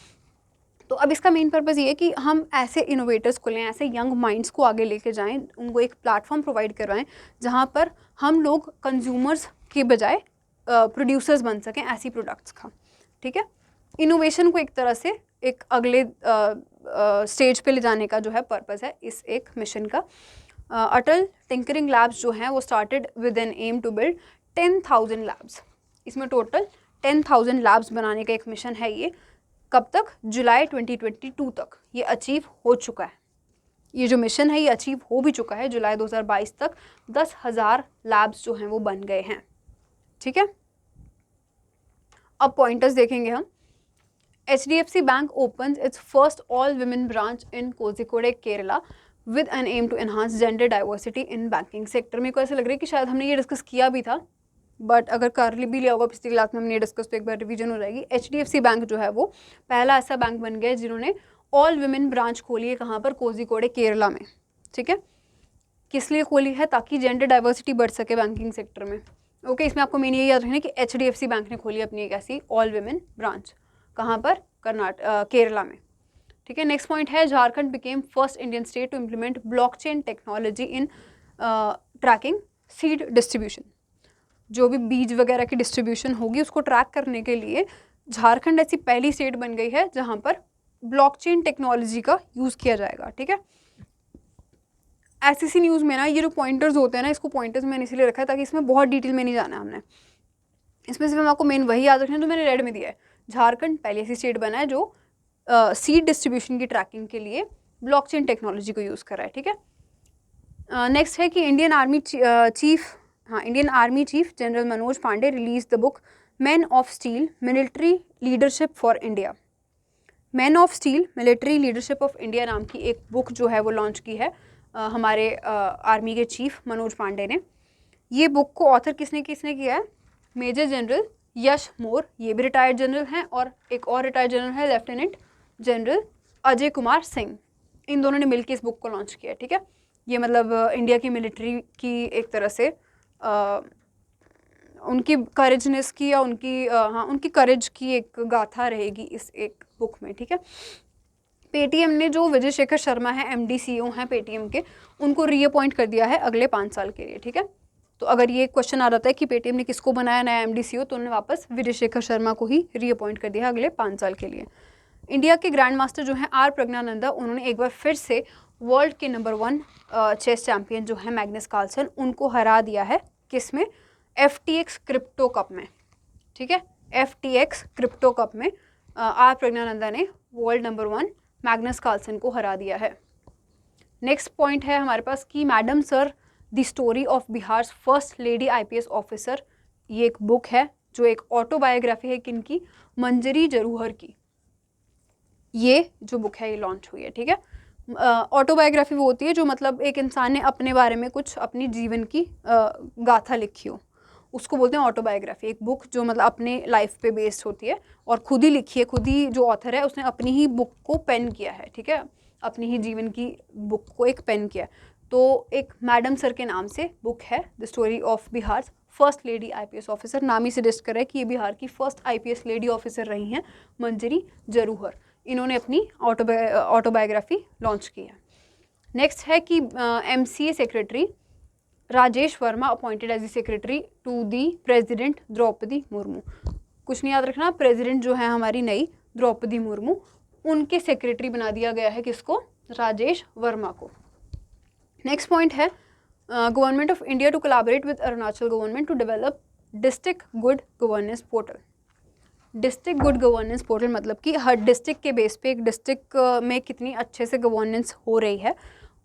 तो अब इसका मेन पर्पज़ ये है कि हम ऐसे इनोवेटर्स को लें, ऐसे यंग माइंड्स को आगे लेके जाएं, उनको एक प्लेटफॉर्म प्रोवाइड करवाएं जहां पर हम लोग कंज्यूमर्स के बजाय प्रोड्यूसर्स बन सकें ऐसी प्रोडक्ट्स का, ठीक है। इनोवेशन को एक तरह से एक अगले स्टेज पे ले जाने का जो है पर्पज़ है इस एक मिशन का। अटल टिंकरिंग लैब्स जो हैं वो started with an aim to build 10,000 labs. इसमें टोटल 10,000 लैब्स बनाने का एक मिशन है। ये कब तक? जुलाई 2022 तक ये अचीव हो चुका है। ये जो मिशन है ये अचीव हो भी चुका है। जुलाई 2022 तक 10,000 लैब्स जो हैं वो बन गए हैं, ठीक है। अब पॉइंटर्स देखेंगे हम। HDFC bank opens its first all women branch in Kozhikode, Kerala with an aim to enhance gender diversity in banking sector। मेरे को ऐसा लग रहा है कि शायद हमने ये डिस्कस किया भी था, बट अगर कर भी लिया होगा पिछली क्लास में हमने डिस्कस तो एक बार रिवीजन हो जाएगी। HDFC बैंक जो है वो पहला ऐसा बैंक बन गया जिन्होंने ऑल वुमेन ब्रांच खोली है। कहाँ पर? कोझिकोडे, केरला में, ठीक है। किस लिए खोली है? ताकि जेंडर डाइवर्सिटी बढ़ सके बैंकिंग सेक्टर में। ओके, इसमें आपको मेन ये याद रखना है कि HDFC बैंक ने खोली अपनी एक ऐसी ऑल वुमेन ब्रांच। कहाँ पर? केरला में, ठीक है। नेक्स्ट पॉइंट है Jharkhand became first Indian state to implement blockchain technology in tracking seed distribution. जो भी बीज वगैरह की डिस्ट्रीब्यूशन होगी उसको ट्रैक करने के लिए झारखंड ऐसी पहली स्टेट बन गई है जहां पर ब्लॉकचेन टेक्नोलॉजी का यूज़ किया जाएगा, ठीक है। SEC न्यूज़ में ना ये जो पॉइंटर्स होते हैं ना, इसको पॉइंटर्स मैंने इसीलिए रखा है ताकि इसमें बहुत डिटेल में नहीं जाना है हमने। इसमें सिर्फ हम आपको मेन वही याद रखना है जो मैंने रेड में दिया है। झारखंड पहली ऐसी स्टेट बना है जो सीड डिस्ट्रीब्यूशन की ट्रैकिंग के लिए ब्लॉकचेन टेक्नोलॉजी को यूज़ कर रहा है, ठीक है। नेक्स्ट है कि Indian army chief general Manoj Pande release the book man of steel military leadership for India. Man of steel military leadership of India नाम की एक बुक जो है वो लॉन्च की है हमारे आर्मी के चीफ मनोज पांडे ने। ये बुक को ऑथर किसने किया है? मेजर जनरल यश मोर, ये भी रिटायर्ड जनरल हैं, और एक और रिटायर्ड जनरल है लेफ्टिनेंट जनरल अजय कुमार सिंह। इन दोनों ने मिलकर इस बुक को लॉन्च किया, ठीक है। ये मतलब इंडिया की मिलिट्री की एक तरह से उनकी करेजनेस की या उनकी करेज की एक गाथा रहेगी इस एक बुक में, ठीक है। पेटीएम ने जो विजय शेखर शर्मा है MD CEO हैं पेटीएम के, उनको रीअपॉइंट कर दिया है अगले 5 साल के लिए, ठीक है। तो अगर ये क्वेश्चन आ जाता है कि पेटीएम ने किसको बनाया नया MD CEO, तो उन्होंने वापस विजय शेखर शर्मा को ही रीअपॉइंट कर दिया अगले 5 साल के लिए। इंडिया के ग्रैंड मास्टर जो हैं R प्रज्ञानंदा, उन्होंने एक बार फिर से वर्ल्ड के नंबर 1 चेस चैम्पियन जो है मैग्नस कार्लसन, उनको हरा दिया है किस में? FTX क्रिप्टो कप में, ठीक है। FTX क्रिप्टो कप में R प्रज्ञानंदा ने वर्ल्ड नंबर 1 मैग्नस कार्लसन को हरा दिया है। नेक्स्ट पॉइंट है हमारे पास कि madam sir the story of Bihar first lady IPS officer, ये एक बुक है जो एक ऑटोबायोग्राफी है किनकी? मंजरी जरूहर की। ये जो बुक है ये लॉन्च हुई है, ठीक है। ऑटोबायोग्राफी वो होती है जो मतलब एक इंसान ने अपने बारे में कुछ अपनी जीवन की गाथा लिखी हो, उसको बोलते हैं ऑटोबायोग्राफी। एक बुक जो मतलब अपने लाइफ पे बेस्ड होती है और खुद ही लिखी है, खुद ही जो ऑथर है उसने अपनी ही बुक को पेन किया है, ठीक है, अपनी ही जीवन की बुक को एक पेन किया। तो एक मैडम सर के नाम से बुक है the story of Bihar first lady IPS officer. नाम ही सजेस्ट कर रहा है कि ये बिहार की फर्स्ट IPS लेडी ऑफिसर रही हैं मंजरी जरूहर। इन्होंने अपनी ऑटोबायोग्राफी लॉन्च की है। नेक्स्ट है कि MCA secretary Rajesh Verma appointed as the secretary to the president Droupadi Murmu. कुछ नहीं याद रखना, प्रेसिडेंट जो है हमारी नई द्रौपदी मुर्मू, उनके सेक्रेटरी बना दिया गया है किसको? राजेश वर्मा को। नेक्स्ट पॉइंट है government of India to collaborate with Arunachal government to develop district good governance portal. District good governance portal मतलब कि हर डिस्ट्रिक्ट के बेस पे एक डिस्ट्रिक्ट में कितनी अच्छे से गवर्नेंस हो रही है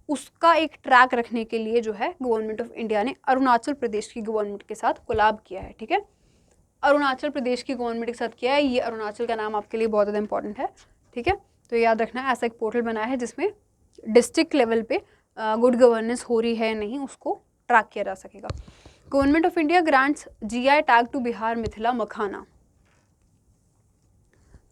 उसका एक ट्रैक रखने के लिए जो है गवर्नमेंट ऑफ इंडिया ने अरुणाचल प्रदेश की गवर्नमेंट के साथ कोलैब किया है, ठीक है। अरुणाचल प्रदेश की गवर्नमेंट के साथ किया है। ये अरुणाचल का नाम आपके लिए बहुत ज़्यादा इंपॉर्टेंट है, ठीक है। तो याद रखना है, ऐसा एक पोर्टल बनाया है जिसमें डिस्ट्रिक्ट लेवल पे गुड गवर्नेंस हो रही है या नहीं उसको ट्रैक किया जा सकेगा। Government of India grants GI tag to Bihar Mithila makhana,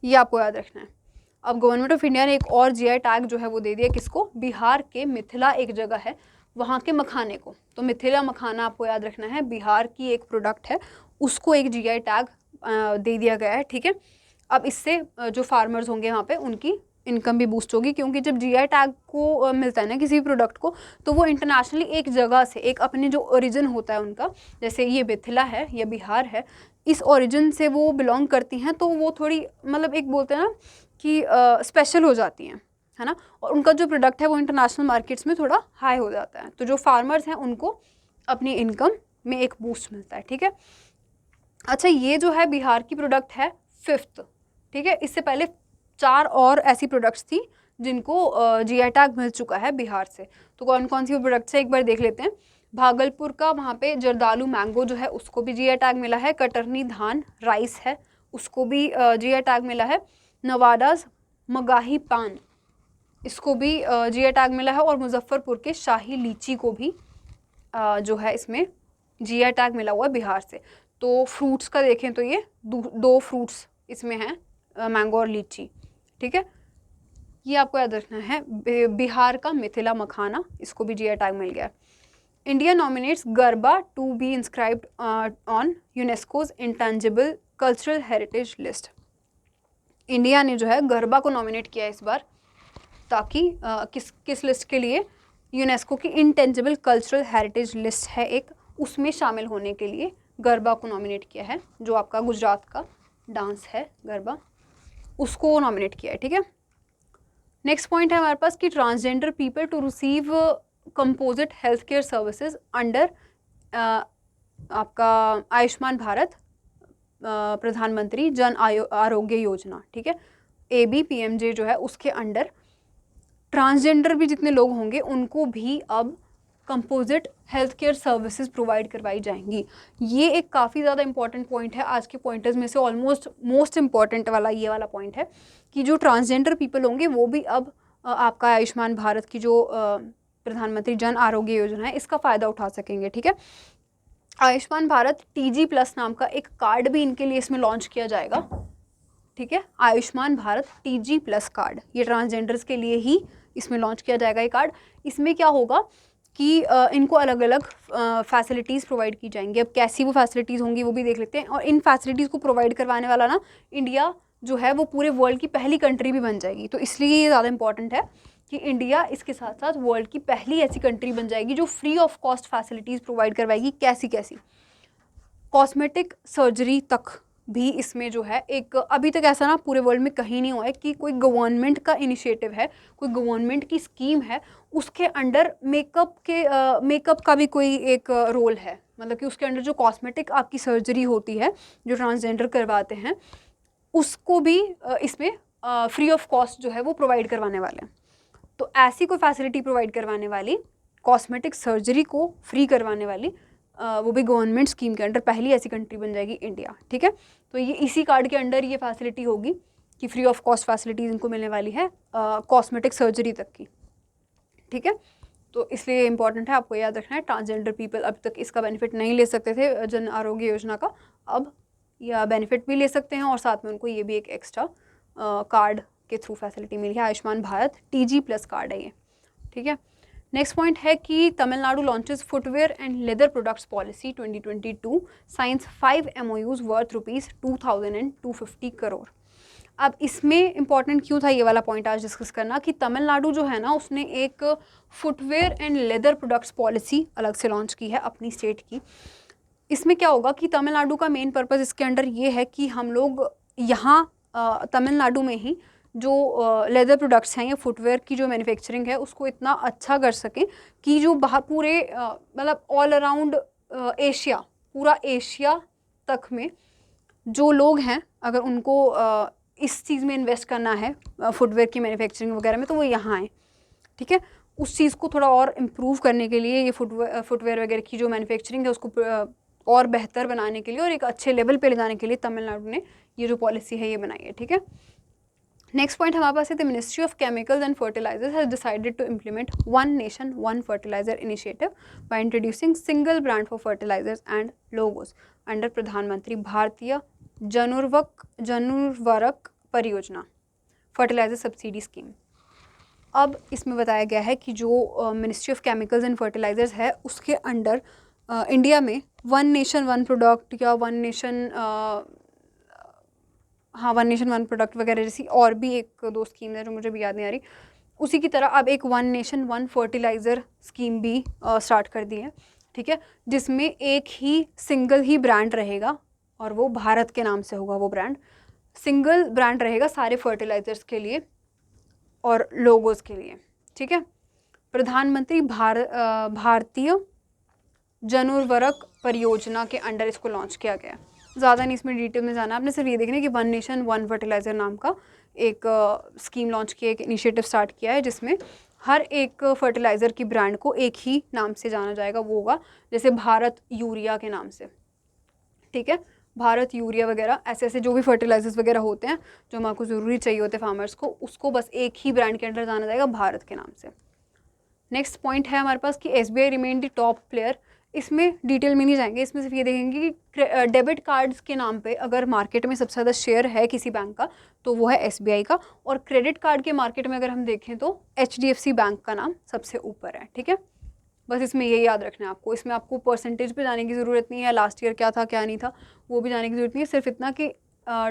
ये आपको याद रखना है। अब गवर्नमेंट ऑफ इंडिया ने एक और GI टैग जो है वो दे दिया किसको? बिहार के मिथिला एक जगह है वहाँ के मखाने को। तो मिथिला मखाना आपको याद रखना है, बिहार की एक प्रोडक्ट है, उसको एक GI टैग दे दिया गया है, ठीक है। अब इससे जो फार्मर्स होंगे वहाँ पे उनकी इनकम भी बूस्ट होगी, क्योंकि जब GI टैग को मिलता है ना किसी भी प्रोडक्ट को, तो वो इंटरनेशनली एक जगह से, एक अपने जो ओरिजिन होता है उनका, जैसे ये मिथिला है या बिहार है, इस ओरिजिन से वो बिलोंग करती हैं, तो वो थोड़ी मतलब एक बोलते हैं ना कि स्पेशल हो जाती हैं, है ना, और उनका जो प्रोडक्ट है वो इंटरनेशनल मार्केट्स में थोड़ा हाई हो जाता है। तो जो फार्मर्स हैं उनको अपनी इनकम में एक बूस्ट मिलता है, ठीक है। अच्छा, ये जो है बिहार की प्रोडक्ट है 5th, ठीक है। इससे पहले 4 और ऐसी प्रोडक्ट्स थी जिनको GI टैग मिल चुका है बिहार से। तो कौन कौन सी वो प्रोडक्ट्स है एक बार देख लेते हैं। भागलपुर का वहाँ पे जर्दालू मैंगो जो है उसको भी GI टैग मिला है। कटरनी धान राइस है उसको भी GI टैग मिला है। नवाडाज मगाही पान, इसको भी GI टैग मिला है। और मुजफ्फरपुर के शाही लीची को भी जो है इसमें GI टैग मिला हुआ है बिहार से। तो फ्रूट्स का देखें तो ये 2 फ्रूट्स इसमें हैं, मैंगो और लीची, ठीक है। ये आपको याद रखना है। बिहार का मिथिला मखाना, इसको भी GI टैग मिल गया। India nominates Garba to be inscribed on UNESCO's intangible cultural heritage list. India ने जो है गरबा को नॉमिनेट किया इस बार, ताकि किस लिस्ट के लिए? यूनेस्को की इंटेंजिबल कल्चरल हेरिटेज लिस्ट है एक, उसमें शामिल होने के लिए गरबा को नॉमिनेट किया है। जो आपका गुजरात का डांस है गरबा, उसको नॉमिनेट किया है, ठीक है। नेक्स्ट पॉइंट है हमारे पास कि transgender people to receive composite health care services under आपका आयुष्मान भारत प्रधानमंत्री जन आरोग्य योजना, ठीक है, ABPMJ जो है, उसके अंडर ट्रांसजेंडर भी जितने लोग होंगे उनको भी अब composite health care services provide करवाई जाएंगी। ये एक काफ़ी ज़्यादा इंपॉर्टेंट पॉइंट है, आज के पॉइंटर्स में से ऑलमोस्ट मोस्ट इम्पॉर्टेंट वाला ये वाला पॉइंट है कि जो ट्रांसजेंडर पीपल होंगे वो भी अब आपका आयुष्मान भारत की जो प्रधानमंत्री जन आरोग्य योजना है इसका फ़ायदा उठा सकेंगे, ठीक है। आयुष्मान भारत TG+ नाम का एक कार्ड भी इनके लिए इसमें लॉन्च किया जाएगा, ठीक है। आयुष्मान भारत TG+ कार्ड, ये ट्रांसजेंडर्स के लिए ही इसमें लॉन्च किया जाएगा ये कार्ड। इसमें क्या होगा कि इनको अलग अलग फैसिलिटीज़ प्रोवाइड की जाएंगी। अब कैसी वो फैसिलिटीज़ होंगी वो भी देख लेते हैं। और इन फैसिलिटीज़ को प्रोवाइड करवाने वाला ना इंडिया जो है वो पूरे वर्ल्ड की पहली कंट्री भी बन जाएगी। तो इसलिए ये ज़्यादा इंपॉर्टेंट है कि इंडिया इसके साथ साथ वर्ल्ड की पहली ऐसी कंट्री बन जाएगी जो free of cost facilities provide करवाएगी। कैसी कैसी? कॉस्मेटिक सर्जरी तक भी इसमें जो है एक, अभी तक ऐसा ना पूरे वर्ल्ड में कहीं नहीं हुआ है कि कोई गवर्नमेंट का इनिशिएटिव है, कोई गवर्नमेंट की स्कीम है, उसके अंडर मेकअप का भी कोई एक रोल है। मतलब कि उसके अंडर जो कॉस्मेटिक आपकी सर्जरी होती है जो ट्रांसजेंडर करवाते हैं उसको भी इसमें फ्री ऑफ कॉस्ट जो है वो प्रोवाइड करवाने वाले हैं। तो ऐसी कोई फैसिलिटी प्रोवाइड करवाने वाली, कॉस्मेटिक सर्जरी को फ्री करवाने वाली, वो भी गवर्नमेंट स्कीम के अंडर पहली ऐसी कंट्री बन जाएगी इंडिया, ठीक है। तो ये इसी कार्ड के अंडर ये फैसिलिटी होगी कि फ्री ऑफ कॉस्ट फैसिलिटीज़ इनको मिलने वाली है कॉस्मेटिक सर्जरी तक की, ठीक है। तो इसलिए इंपॉर्टेंट है, आपको याद रखना है। ट्रांसजेंडर पीपल अब तक इसका बेनिफिट नहीं ले सकते थे जन आरोग्य योजना का, अब यह बेनिफिट भी ले सकते हैं और साथ में उनको ये भी एक एक्स्ट्रा कार्ड के थ्रू फैसिलिटी मिली है। आयुष्मान भारत TG+ कार्ड है ये, ठीक है। नेक्स्ट पॉइंट है कि Tamil Nadu launches footwear and leather products policy 2022, science 5 MOUs worth ₹2,250 crore. अब इसमें इम्पॉर्टेंट क्यों था ये वाला पॉइंट आज डिस्कस करना कि तमिलनाडु जो है ना उसने एक footwear and leather products policy अलग से लॉन्च की है अपनी स्टेट की। इसमें क्या होगा कि तमिलनाडु का मेन पर्पस इसके अंडर ये है कि हम लोग यहाँ तमिलनाडु में ही जो लेदर प्रोडक्ट्स हैं या फुटवेयर की जो मैन्युफैक्चरिंग है उसको इतना अच्छा कर सकें कि जो बाहर पूरे मतलब ऑल अराउंड एशिया, पूरा एशिया तक में जो लोग हैं अगर उनको इस चीज़ में इन्वेस्ट करना है फुटवेयर की मैन्युफैक्चरिंग वगैरह में तो वो यहाँ आए, ठीक है। उस चीज़ को थोड़ा और इम्प्रूव करने के लिए ये फुटवेयर वगैरह की जो मैन्युफैक्चरिंग है उसको और बेहतर बनाने के लिए और एक अच्छे लेवल पे ले जाने के लिए तमिलनाडु ने ये जो पॉलिसी है ये बनाई है, ठीक है। नेक्स्ट पॉइंट हमारे पास है the ministry of chemicals and fertilisers has decided to implement one nation one fertiliser initiative by introducing single brand for fertilisers and logos under Pradhan Mantri Bharatiya जनुर्वरक परियोजना फर्टिलाइजर सब्सिडी स्कीम। अब इसमें बताया गया है कि जो ministry of chemicals and fertilisers है उसके अंडर इंडिया में वन नेशन वन प्रोडक्ट या वन नेशन वन प्रोडक्ट वगैरह जैसी और भी एक दो स्कीम है जो मुझे भी याद नहीं आ रही, उसी की तरह अब एक one nation one fertiliser scheme भी स्टार्ट कर दी है, ठीक है, जिसमें एक ही सिंगल ही ब्रांड रहेगा और वो भारत के नाम से होगा। वो ब्रांड सिंगल ब्रांड रहेगा सारे फर्टिलाइज़र्स के लिए और लोगोस के लिए, ठीक है। प्रधानमंत्री भारतीय जनुर्वरक परियोजना के अंडर इसको लॉन्च किया गया है। ज़्यादा नहीं इसमें डिटेल में जाना, आपने सिर्फ ये देखना है कि वन नेशन वन फर्टिलाइज़र नाम का एक स्कीम लॉन्च किया, एक इनिशिएटिव स्टार्ट किया है जिसमें हर एक फर्टिलाइज़र की ब्रांड को एक ही नाम से जाना जाएगा। वो होगा जैसे भारत यूरिया के नाम से, ठीक है, भारत यूरिया वगैरह ऐसे ऐसे जो भी फर्टिलाइजर्स वगैरह होते हैं जो हमारे को ज़रूरी चाहिए होते हैं फार्मर्स को, उसको बस एक ही ब्रांड के अंडर जाना जाएगा भारत के नाम से। नेक्स्ट पॉइंट है हमारे पास कि SBI remain the top player. इसमें डिटेल में नहीं जाएंगे, इसमें सिर्फ ये देखेंगे कि डेबिट कार्ड्स के नाम पे अगर मार्केट में सबसे ज़्यादा शेयर है किसी बैंक का तो वो है SBI का, और क्रेडिट कार्ड के मार्केट में अगर हम देखें तो HDFC बैंक का नाम सबसे ऊपर है, ठीक है। बस इसमें यही याद रखना है आपको। इसमें आपको परसेंटेज पे जाने की ज़रूरत नहीं है, लास्ट ईयर क्या था क्या नहीं था वो भी जाने की ज़रूरत नहीं है, सिर्फ इतना कि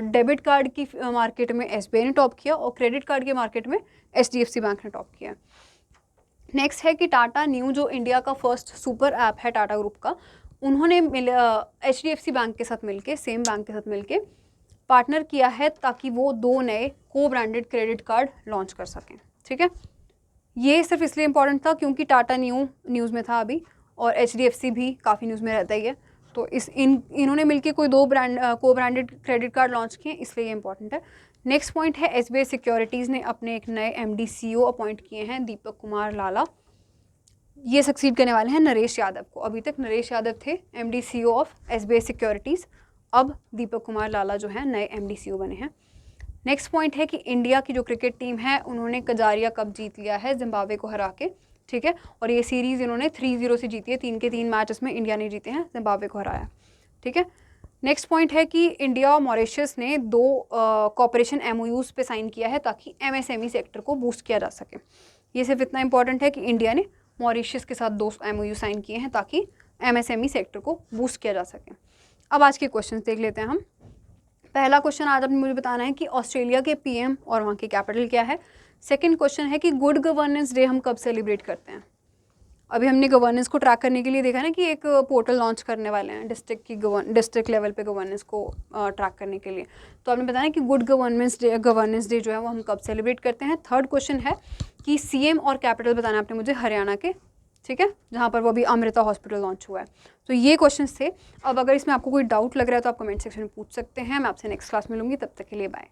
डेबिट कार्ड की मार्केट में SBI ने टॉप किया और क्रेडिट कार्ड के मार्केट में HDFC बैंक ने टॉप किया। नेक्स्ट है कि टाटा न्यू जो इंडिया का फर्स्ट सुपर ऐप है टाटा ग्रुप का, उन्होंने HDFC बैंक के साथ मिलके, सेम बैंक के साथ मिलके पार्टनर किया है ताकि वो 2 नए को ब्रांडेड क्रेडिट कार्ड लॉन्च कर सकें, ठीक है। ये सिर्फ इसलिए इंपॉर्टेंट था क्योंकि टाटा न्यूज़ में था अभी और HDFC भी काफ़ी न्यूज़ में रहता ही है, तो इन्होंने मिलकर कोई 2 को ब्रांडेड क्रेडिट कार्ड लॉन्च किए, इसलिए ये इंपॉर्टेंट है। नेक्स्ट पॉइंट है SBI सिक्योरिटीज़ ने अपने एक नए MD CEO अपॉइंट किए हैं, दीपक कुमार लाला। ये सक्सीड करने वाले हैं नरेश यादव को। अभी तक नरेश यादव थे MD CEO of SBI securities, अब दीपक कुमार लाला जो है नए MD CEO बने हैं। नेक्स्ट पॉइंट है कि इंडिया की जो क्रिकेट टीम है उन्होंने कजारिया कप जीत लिया है जिम्बाब्वे को हरा के, ठीक है। और ये सीरीज़ इन्होंने 3-0 से जीती है, 3 के 3 मैच इसमें इंडिया ने जीते हैं, जिम्बाब्वे को हराया, ठीक है। नेक्स्ट पॉइंट है कि इंडिया और मॉरिशस ने 2 कॉपरेशन MOUs पे साइन किया है ताकि MSME सेक्टर को बूस्ट किया जा सके। ये सिर्फ इतना इंपॉर्टेंट है कि इंडिया ने मॉरिशस के साथ 2 MOU साइन किए हैं ताकि MSME सेक्टर को बूस्ट किया जा सके। अब आज के क्वेश्चन देख लेते हैं हम। पहला क्वेश्चन आज आपने मुझे बताना है कि ऑस्ट्रेलिया के PM और वहाँ की कैपिटल क्या है। सेकंड क्वेश्चन है कि गुड गवर्नेंस डे हम कब सेलिब्रेट करते हैं। अभी हमने गवर्नेंस को ट्रैक करने के लिए देखा ना कि एक पोर्टल लॉन्च करने वाले हैं डिस्ट्रिक्ट लेवल पे गवर्नेंस को ट्रैक करने के लिए। तो आपने बताया कि गुड गवर्नेंस डे जो है वो हम कब सेलिब्रेट करते हैं। थर्ड क्वेश्चन है कि CM और कैपिटल बताना आपने मुझे हरियाणा के, ठीक है, जहाँ पर वो अभी अमृता हॉस्पिटल लॉन्च हुआ है। तो ये क्वेश्चंस थे। अब अगर इसमें आपको कोई डाउट लग रहा है तो आप कमेंट सेक्शन में पूछ सकते हैं। मैं आपसे नेक्स्ट क्लास में मिलूंगी, तब तक के लिए बाय।